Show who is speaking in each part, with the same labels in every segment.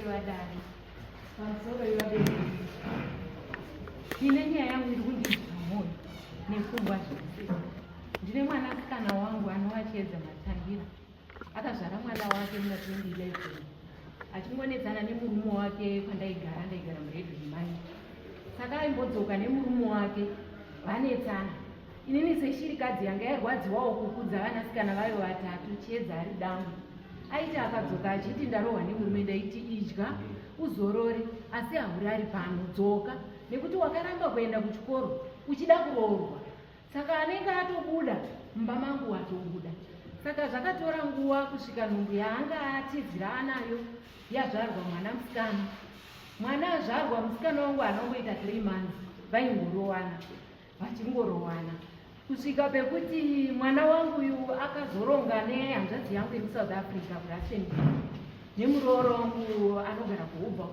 Speaker 1: ivadare pamusoro ivabereki ndine nyaya yangu iri kundibva mwoyo nepfungwa zvose. Ndine mwanasikana wangu anovachiedza matangira, akazvara mwana wake muna 2011 achingonetsana nemurume wake pandaigara muredhioni mani. Saka aimbodzoka nemurume wake vanetsana. Inini seshirikadzi yanga yarwadziwawo kukudza vanasikana vayo vatatu chiedza ari dambu. Aiti akadzoka achiti ndarohwa nemurume, ndaiti idya uzorore, asi haurari pano, dzoka, nekuti wakaramba kuenda kuchikoro uchida kuroorwa. Saka anenge atobuda mumba mangu watobuda. Saka zvakatora nguva kusvika nhumbu yaanga atizira anayo yazvarwa mwana musikana. Mwana azvarwa musikana wangu anongoita 3 months vaingorowana vachingorowana kusvika pekuti mwana wangu uyu akazoronga nehanzvadzi yangu iri South Africa kuRustenburg nemurooro wangu anogara kuHobba.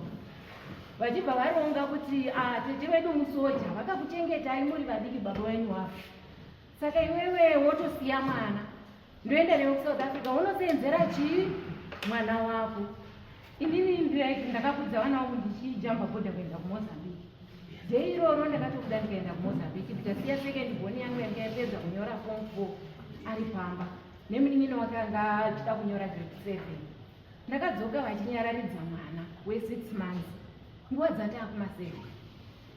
Speaker 1: Vachibva varonga kuti tete wedu musoja, vakakuchengetai muri vadiki baba wenyu wafa. Saka iwewe wotosiya mwana ndoenda newe kuSouth Africa, unosenzera chii mwana wako? Inini ndakakudza vana vangu ndichijamba bhodha kuenda kuMozambique. Dhei iroro ndakatobuda ndikaenda kuMozambique ndikasiya second born yangu yanga yapedza kunyora form 4 ari pamba nemunin'ina wake anga achida kunyora grade 7. Ndakadzoka vachinyararidza mwana we6 months nguva dzati akuma7.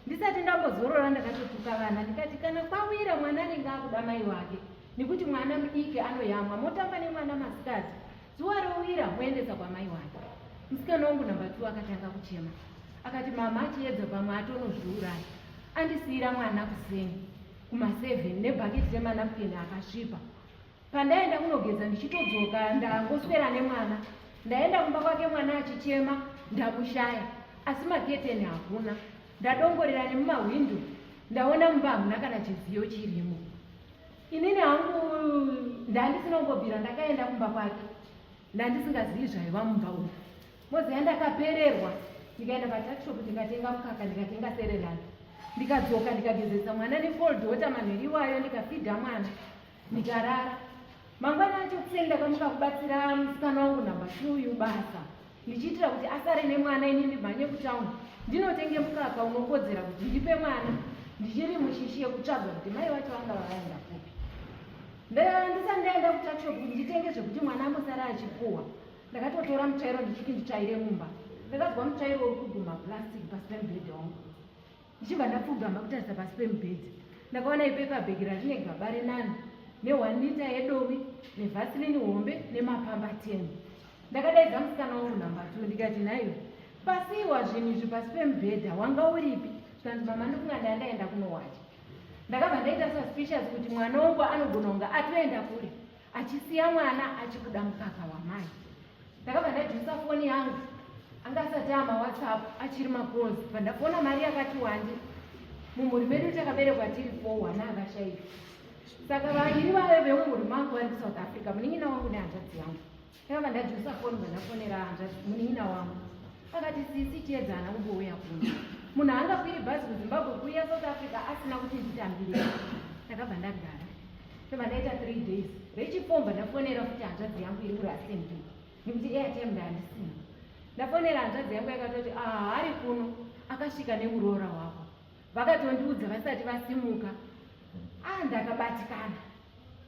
Speaker 1: Ndisati ndambozorora ndakatotuka vana ndikati kana kwawira mwana anenge akuda mai wake, nekuti mwana mudiki anoyamwa, motamba nemwana masikati, zuva rovira moendesa kwa mai wake. Musikana wangu namba 2 akatanga kuchema akati mama achiedza pamwe atonozviuraya, andisiyira mwana kuseni kuma7 nebhaketi remanapukeni akasvipa. Pandaenda kunogeza ndichitodzoka ndangoswera nemwana, ndaenda kumba kwake mwana achichema ndamushaya, asi maketeni hakuna. Ndadongorera nemumahwindo ndaona mumba hamuna kana chidziyo chirimo. Inini hangu ndandisina kumbobvira ndakaenda kumba kwake ndandisingazivi zvaiva mumba umu. Mozi yandakapererwa ndikaenda patakishopu ndikatenga mukaka ndikatenga serelani ndikadzoka ndikagezesa mwana necold water manheri iwayo ndikafidha mwana ndikarara. Mangwana acho kuseni ndakamuka kubatsira musikana wangu namba 2 uyu basa ndichiitira kuti asare nemwana ini ndimhanye kutaundi ndinotenge mukaka unokodzera kuti ndipe mwana ndichiri mushishi yekutsvaga kuti mai vacho vanga vavaenda kupi. Ndisati ndaenda kutakishopu nditenge zvekuti mwana ambosara achipuwa, ndakatotora mutsvairo ndichiti nditsvaire mumba. Ndakazwa mutsvairo uri kuguma plastic pasi pemubhedha wangu. Ndichibva ndapfugama kutarisa pasi pemubhedha ndakaona ipepa bhegi rine gaba renani ne1 lita yedovi nevhasilini hombe nemapamba 10. Ndakadaidza musikana wangu namba 2 ndikati naiwe pasiwa zvinhu izvi pasi pemubhedha, wanga uripi? Zvikanzi mama ndofunga ndandaenda kunowacha. Ndakabva ndaita suspicious kuti mwana wangu anogona kunga atoenda kure achisiya mwana achikuda mukaka wamai. Ndakabva ndajusa foni yangu, anga asati amawhatsapp achiri makozi. Pandafona mari yakati wandi, mumhuri medu takaberekwa tiri 4, wana akashayika. Saka vaviri vave vemumhuri mangu vari kuSouth Africa, munin'ina wangu nehanzvadzi yangu. Ndakabva ndajusa foni pandafonera munin'ina wangu, akati sisi chiedzana kumbouya kuno. Munhu haangakwiri bhazi kuZimbabwe kuuya South Africa asina kuti nditambire. Ndakabva ndagara ndobva ndaita 3 days. Rechifomba ndafonera kuti hanzvadzi yangu iri kuRustenburg nekuti airtime ndandisina. Ndafonera hanzvadzi yangu yakatoti hari kuno, akasvika nemuroora wako. Vakatondiudza vasati vasimuka. Ndakabatikana.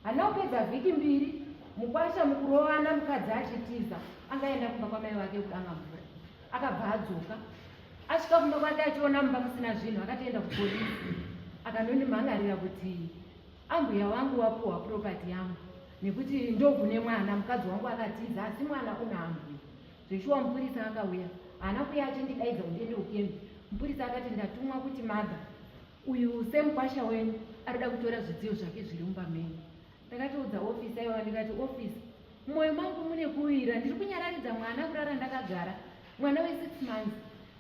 Speaker 1: Handina kupedza vhiki 2 mukwasha mukurowana mukadzi achitiza angaenda kumba kwamai wake kudanga mvura. Akabva adzoka. Asvika kumba kwake achiona mumba musina zvinhu akatoenda kupolisi. Akandondimhangarira kuti ambuya wangu wapuhwa property yangu nekuti ndogune mwana, mukadzi wangu akatiza asi mwana una ambuya. Zveshuwa mupurisa akauya, haana kuya achindidaidza kuti ndiende ukembi. Mupurisa akati ndatumwa kuti madha uyu semukwasha wenyu arida kutora zvidziyo zvake zviri mumba menyu. Ndakatoudza ofisi aiwa ndikati ofisi, mumwoyo mangu mune kuwira, ndiri kunyararidza mwana kurara ndakagara, mwana we6 months.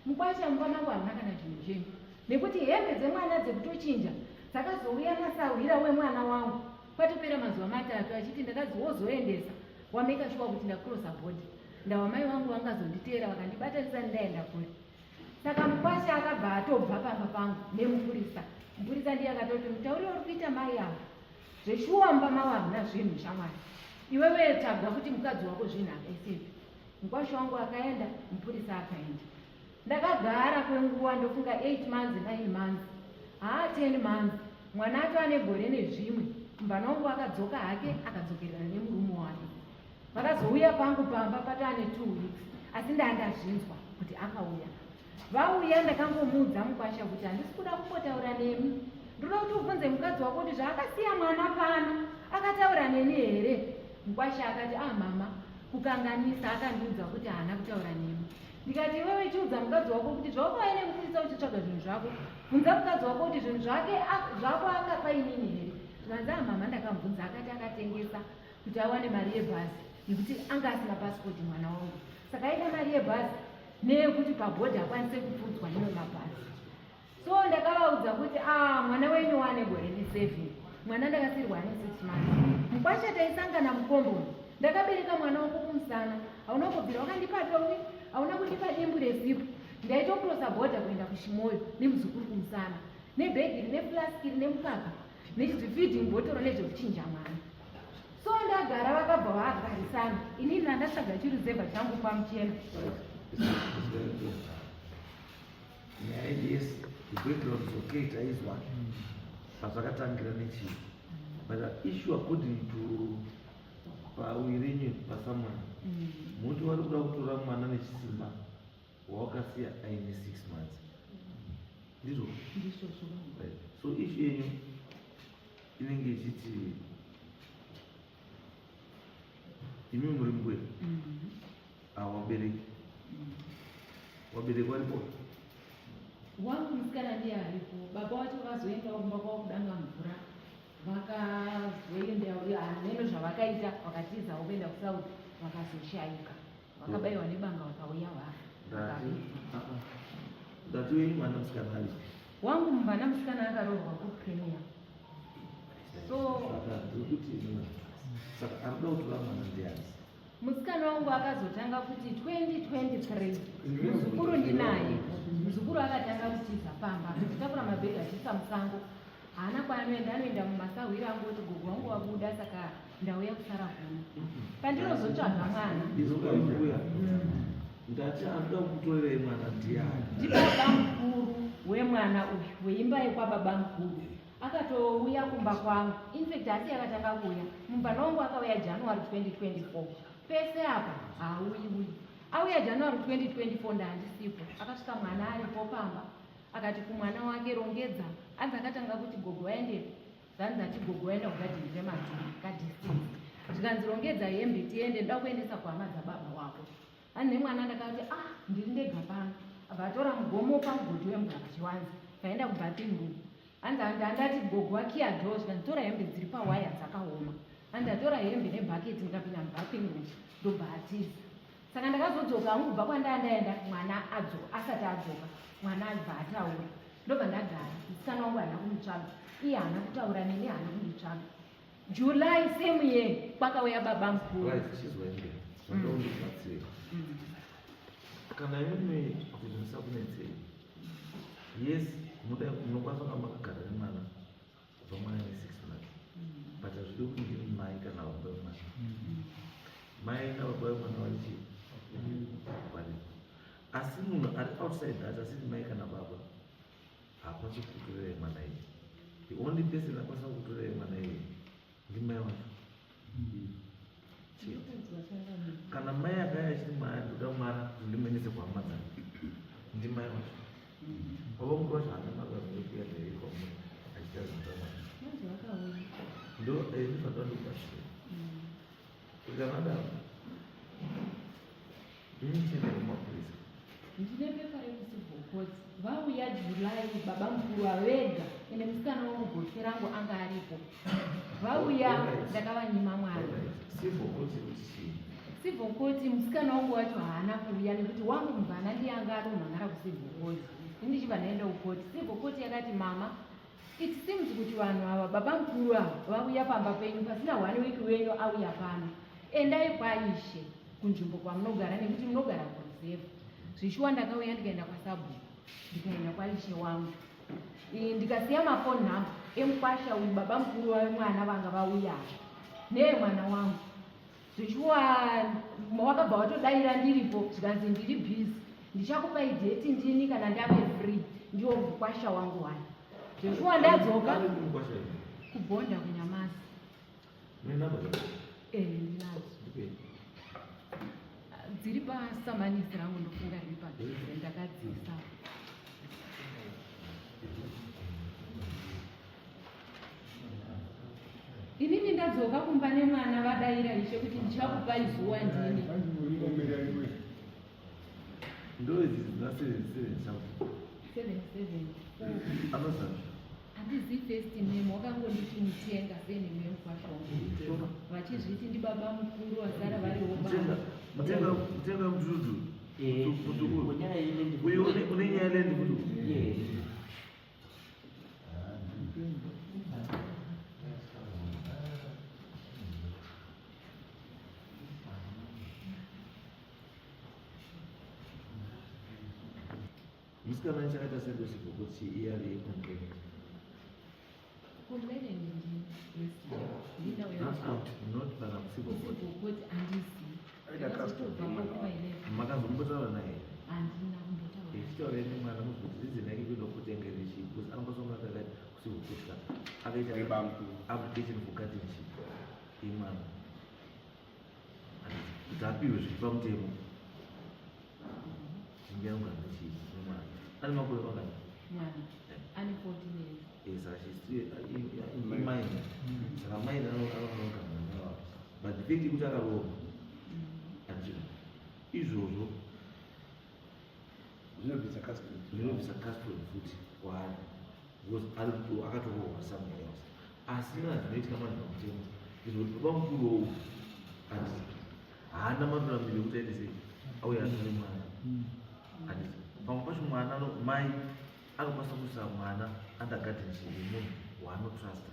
Speaker 1: Mukwasha mumba mangu hamuna kana zvinhu zvenyu, nekuti hembe dzemwana dzekutochinja dzakazouya nasahwira wemwana wangu. Kwatopera mazuva 3 achiti ndakadzi wozoendesa wameka shuwa kuti ndakrosa bhodhi. Ndawa mai wangu vangazonditeera vakandibatanisa ndaenda kure. Saka mukwasha akabva atobva pamba pangu nemupurisa. Mupurisa ndiye akatoti mutauriro uri kuita mai ava zveshuwa mumba mavo hamuna zvinhu shamwari. Iwewe tabva kuti mukadzi wako zvinhu akaisipi. mukwasha wangu akaenda, mupurisa akaenda. Ndakagara kwenguva ndofunga 8 months 9 months 10 months, mwana acho ane gore nezvimwe. Mumbana wangu akadzoka hake akadzokerana nemurume wake. Vakazouya pangu pamba patane 2 weeks, asi ndandazvinzwa kuti akauya. Vauya ndakangomuudza mukwasha kuti handisi kuda kumbotaura nemi, ndoda kuti ubvunze mukadzi wako kuti zvaakasiya mwana pano akataura neni here. Mukwasha akati mama, kukanganisa, akandiudza kuti haana kutaura nemi. Ndikati iwewe chiudza mukadzi wako kuti zvaukaine kupurisa uchitsvaga zvinhu zvako, bvunza mukadzi wako kuti zvinhu zvako akapa inini here. Zvanzi mama, ndakamubvunza. Akati akatengesa kuti awane mari yebhazi nekuti anga asina pasipoti mwana wangu, saka aida mari yebhazi neyekuti pabhodhi akwanise kupfudzwa nino mabhazi. So ndakavaudza kuti mwana wenyu wane gore ne7, mwana ndakasirwa ane 6 months. Mukwasha taisangana mukomboni, ndakabereka mwana wako kumusana, hauna kubvira wakandipa towi, hauna kundipa dimbu resipu. Ndaitokurosa bhodha kuenda kuchimoyo nemuzukuru kumusana, nebhegi rine flaski rine mukaka nechifiding bhotoro nezvekuchinja mwana. So ndagara, vakabva vagarisana, inini ndandatsvaga chiruzevha changu pamuchena.
Speaker 2: Yes, the background is okay, taizwa pazvakatangira nechii, but the issue according to pauirenyu paSamuel, muti wari kuda kutora mwana nechisimba waakasiya aine 6 months, ndizvo. So issue yenyu inenge ichiti imi muri mbweru hawabereki, wabereki waripo.
Speaker 1: Wangu musikana ndiye aripo, baba wacho vazoenda kumba kwavo kudanga mvura, vakazoenda neno zvavakaita, vakatizawo kuenda kuSaudi, vakazoshaika, vakabayiwa nebanga, vakauya
Speaker 2: Ndati wenyu mwana musikana ari?
Speaker 1: Wangu mwana musikana akaroorwa kuPremier. So
Speaker 2: saka arikuda kutora mwana ndiani?
Speaker 1: Musikana wangu akazotanga kuti 2023 muzukuru ndinaye. Muzukuru akatanga kutiza pamba, kutakura mabhegi achiisa musango, haana kwaanoenda, anoenda mumasahwiri angoti gogo wangu wabuda, saka ndauya kusara kuno. Pandinozotsvaga mwana,
Speaker 2: ndati anoda kukutorerei mwana ndiani?
Speaker 1: ndibaba mukuru wemwana uyu, weimba yekwababa mukuru. Akatouya kumba kwangu, infact hasi akatanga kuuya. Mumbana wangu akauya January 2024. Pese apa hauyi. Auya January 2024 ndandisipo. Akasvika mwana aripo pamba, akati kumwana wake rongedza. Anzi akatanga kuti gogo waende, zvanzi ati gogo waenda kugadhini remadziri kadistance. Zvikanzi rongedza hembe tiende, ndoda kuendesa kuhama dzababa wako. Ani nemwana ndakati ndiri ndega pano. Abatora mugomo pamugodhi wemugaka chiwanzi, kaenda kubathing room. Anzi andati gogo wakiya dhoo, zvikanzi tora hembe dziri pawaya dzakaoma. Anzi atora hembe nebhaketi, ndikapinda mubathing room ndobhatiza. Saka ndakazodzoka hangu kubva kwandaenda, mwana asati adzoka, mwana abva ataura. Ndobva ndagara, musikana wangu haana kumutsvaga, iye haana kutaura neni, haana kunditsvaga. July same year kwakauya baba mukuru.
Speaker 2: Kana imwe kuti musakunetsei, yes, munokwanisa kunge makagara nemwana kubva mwana ne6 months, but hazvidi kuti ndiri mai kana baba vemwana. Mai nababa vemwana vari chii? Asi munhu ari outside that asiri mai kana baba hapasi kukutorerei mwana iyi. The only person akwanisa kukutorerei mwana iyi ndimai wacho. Kana mai akauya achiti ndoda mwana ndimenese kuhama dzangu, ndimai wacho. Baba mukuru wacho haana makakuya ndeikwa munhu achita zvinhu zvamwana. Ndo ndinofanira ndikubatsira. Ukanadaro ndinichenda kumapurisa.
Speaker 1: Ndine pepa rekucivil court. Vauya July, baba mukuru avega, ende musikana wangu gotwe rangu anga aripo. Vauya ndakavanyima mwana.
Speaker 2: Civil court kuti
Speaker 1: Civil court, musikana wangu wacho haana kuuya nekuti wangu mubvana ndianga atonhangara kucivil court. Ndichibva ndaenda kukoti. Civil court yakati mama, it seems kuti vanhu ava baba mukuru ava vauya pamba penyu pasina 1 week wenyu auya pano. Endai kwaishe kunzvimbo kwamunogara nekuti munogara kuruzevha. Zvishuwa ndakauya ndikaenda kwaSabhuku, ndikaenda kwaishe wangu. Ndikasiya mafoni nhamba emukwasha uyu baba mukuru wemwana vanga vauya neye mwana wangu. zvichiwa wakabva watodayira ndiripo zvikanzi ndiri bhizi ndichakupai dheti ndini kana ndave free ndiwo mukwasha wangu wani zvichiwa ndadzoka kubhonda kunyamasi ndinadzo dziri pasamanisi rangu ndofunga riri padhuze ndakadzisa inini ndadzoka kumba nemwana vadayira ishe kuti ndichakupai zuwa ndini
Speaker 2: ndoidzi dzina 77
Speaker 1: handizi first name wakangonditi mutenga senheme yemukwasha vachizviti ndibaba mukuru wasara variwo
Speaker 2: mutenga mududu une nyaya lendi mududu musikana chakaita sedosipo kuti iyari yekompleni not kana musipokoti makazombotaura naye ichitaura nemwana mukuti rizina yake kuenda kutengerechi because anombosonga kakati kusipokotya akaita application for guardianship imwana kuti apiwe zviri pamutemo zvingaunganechii nemwana ane makore makani
Speaker 1: ane 14 years
Speaker 2: imaina saka maina anonoka mwana wavo but the fact kuti akaroorwa andizvo izvozvo zvinobvisa custody futi kwaari because akatoroorwa somewhere else asina zvinoitika manhu pamutemo izvoti baba mukuru wou anditi haana maturamiro ekuti aendese auya atore mwana anditi pamwe pacho mwana mai anokwanisa kuisa mwana under guardianship yemunhu waanotrasta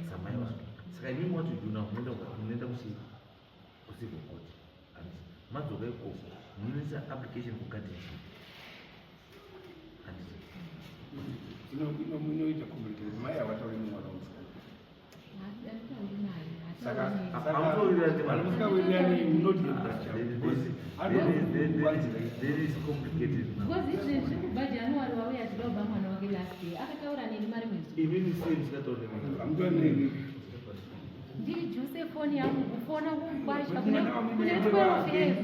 Speaker 2: samai wake saka inini what you do now munoenda kucivil court anditi madzoka ikoko munoisa application for guardianship anditi
Speaker 3: inoita communication mai havatauri mwana musikana
Speaker 1: kubva january wauya tidaubva mwana wake last year akataura neni mari mwezi ndiri josephoni yangu kufona kukwasha kune 12 years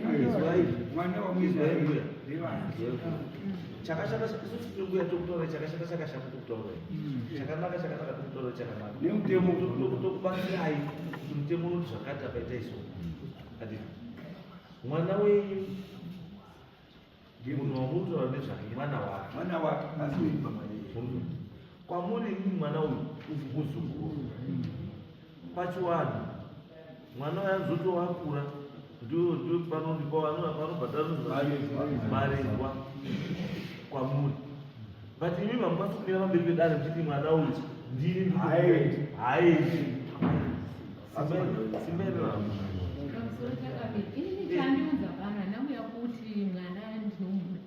Speaker 2: chakashata isusukuya tokutaura chakashata chakashata tokutaura chakanaka tokutaura chakanaka
Speaker 3: nemutemo
Speaker 2: tokubatsirai kuti mutemo unoti zvakati apaita iso ati mwana wenyu munhu wamutaura nezvake mwana wake kwamuri ini mwana uyu muzukuru pachivanhu mwana uyu anozotowakura ndio panobhadharwa marezwa kwamuri but imi mamukwanisa kumira pamberi pedare muchiti mwana uyu ndini haendi simbairaramo
Speaker 1: pamusoro chakabiri inini chandiudza pana namuya kuti mwana ndinomuda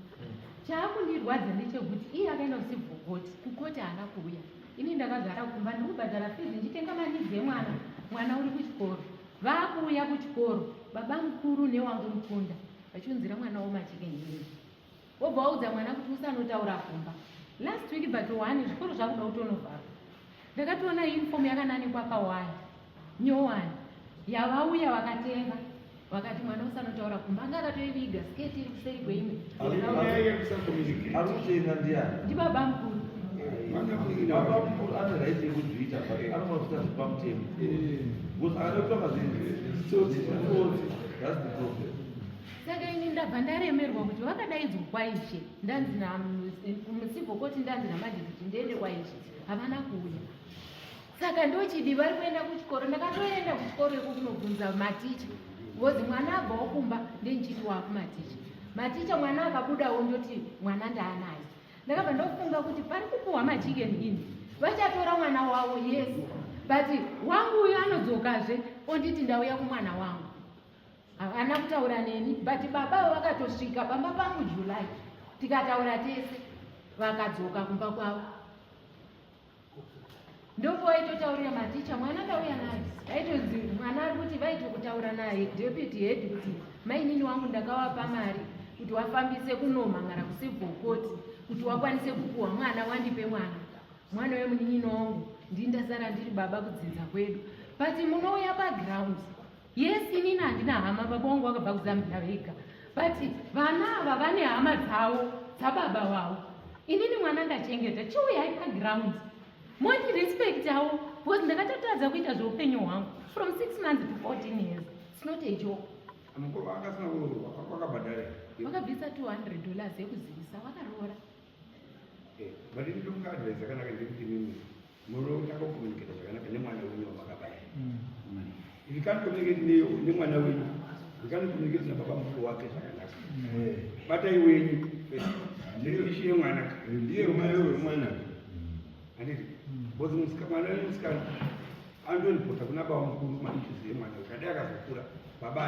Speaker 1: chaakundirwadza ndechekuti iye akaenda kusivhokoti kukoti haana kuuya ini ndakagara kumba ndikubhadhara fizi ndichitenga manidzi emwana mwana uri kuchikoro vaakuuya kuchikoro baba mukuru newangu mukunda vachiunzira mwana womachikenyeri wobva waudza mwana kuti usanotaura kumba last week but 1 zvikoro zvakuda kutonovhara ndakatoona uniform yakananikwa pawaya nyowani yavauya vakatenga vakati mwana usanotaura kumba anga akatoiviga sketi iri kuseri kweimwe
Speaker 2: ari kutenga ndiani
Speaker 1: ndibaba mukuru
Speaker 2: baba mukuru ane right yekuzviita but anomakuita zvepamutemo because akatotonga that's the problem
Speaker 1: saka ini ndabva ndaremerwa kuti vakadaidzwa kwaishe ndanzi musivhokoti ndanzi namadhi kuti ndiende kwaishe havana kuuya saka ndochidi vari kuenda kuchikoro ndakatoenda kuchikoro iko kunobvunza maticha ngozi mwana abva wokumba ndenichiti wakumaticha maticha mwana akabudawo ndoti mwana ndaanaye ndakabva ndofunga kuti pari kupuhwa majikeni ini vachatora mwana wavo yes but wangu uyu anodzokazve onditi ndauya kumwana wangu havana kutaura neni but baba vakatosvika bamba pangu July tikataura tese vakadzoka kumba kwavo Ndopo waitotaurira maticha mwana ndauya naye. Aitozi mwana ari kuti vaitokutaura naye deputy head kuti mainini wangu ndakawapa mari kuti wafambise kunomhangara kucivil court kuti wakwanise kupuwa mwana wandipe mwana wemunin'ino wangu ndindasara ndiri baba kudzinza kwedu but munouya paground. Yes, inini handina hama, baba wangu wakabva kuZambia vega, but vana ava vane hama dzavo dzababa wavo. Inini mwana ndachengeta chiuyai paground moti respect yavo because ndakatotadza kuita zveupenyu hwangu from 6 months to 14 years. It's not a joke. Vakabvisa $200 ekuzivisa vakaroora.
Speaker 3: But if you can't raise a kind of thing, Moro can communicate with anyone who if you can't communicate with anyone you can't communicate with Papa who work as but I win. Issue one, and it was Muscaman. I'm going to put up another one to see one. Baba,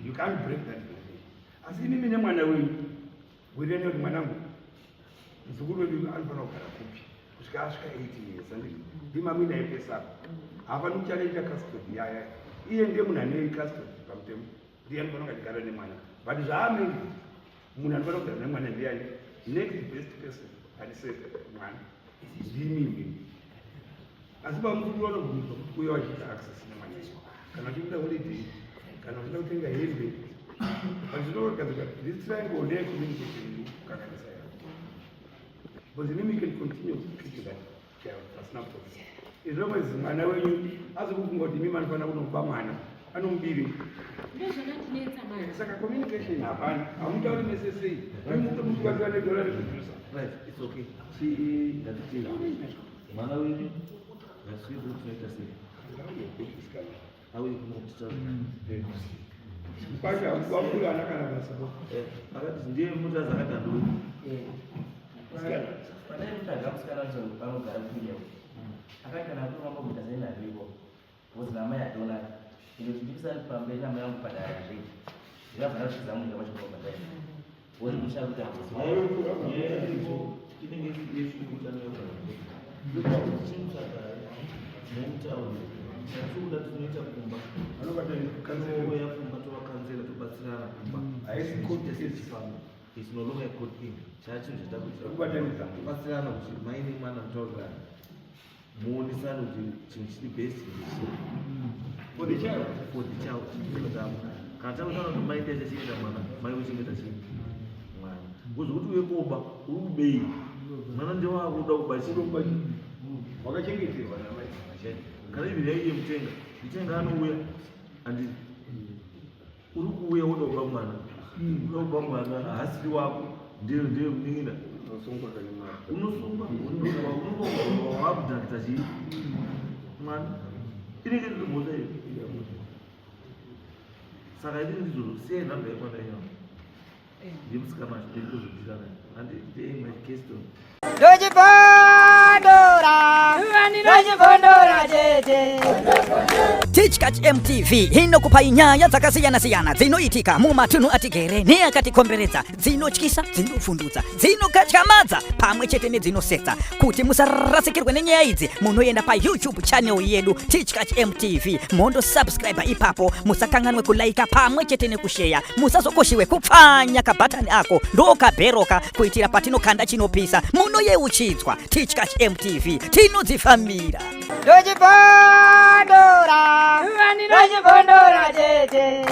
Speaker 3: you can't break that. I see him in a manner with any of Manam. It's a good way to Alvaro Karakupi, Skashka 18 years, and Dimamina Pesa. Avanu challenge a custody. He and them and a custody from them. The Envoy at Garanimana. But the army, Munavaro, the Naman and the next best person, and said, man, is Jimmy. As about we are access in the money. Cannot give the holiday, cannot know thing I hate it. But you know, this triangle there communication, but the enemy can continue to keep that care as not to. It's always man, as a woman got the man for Obama, I don't believe it. It's like a communication. I'm telling you, say,
Speaker 2: right, it's okay. See, that's it. Manawini, that's it. How will you promote it? Ndiye mtu azakata ndo.
Speaker 4: Baadaye mtagamusikana panogara kuja. Akaita na kwa mambo mtazena hivyo. Wazama ya dola. Ndio kibisa pambele na mambo pada ya ndege. Ila bado tuzamu kama choko baadaye. Wewe mshakuta kwa sababu kile ngezi yesu kukutana hapo. Ndio chimsa mtaoni. Tuda tunaita kumba. Anobata kanzela ya kumba to kanzela to batsirana kumba. Aisi kote sisi famu. It's no longer a good thing. Church is a batsirana kuti maini mwana mtoga. Muoni sana kuti chimchi base. For the child. Kata utano to maini tete chini mwana. Mai uchingeta chini. Mwana. Kuzo kuti wekoba urubei. Mwana ndio wa kuda kubashi.
Speaker 3: Wakachengetiwa na mai.
Speaker 2: Kana ibiri yayi mtenga anouya andi uri kuuya woda kuba mwana unoba mwana asiri wako ndiyo mningina unosungwa unoba wabudhakita chii mwana inenge ndiriboza iyo saka ini ndizvo sei nhamba yakwana inyama ndimusikana ndikuzodhirana andi my question
Speaker 5: Teachkatch MTV inokupa inyaya dzakasiyana-siyana dzinoitika mumatunhu atigere neakatikomberedza, dzinotyisa, dzinofundutsa, dzinokatyamadza pamwe chete nedzinosetsa. Kuti musarasikirwe nenyaya idzi, munoenda paYouTube channel yedu Teachkatch MTV, mondo subscribe ipapo, musakanganwe kulaika pamwe chete nekushare, musazokoshiwe kupfanya kabhatani ako ndokabheroka kuitira patinokanda chinopisa munoyeuchidzwa. Teachkatch MTV tinodzifambira. Dojibondora, dojibondora jeje.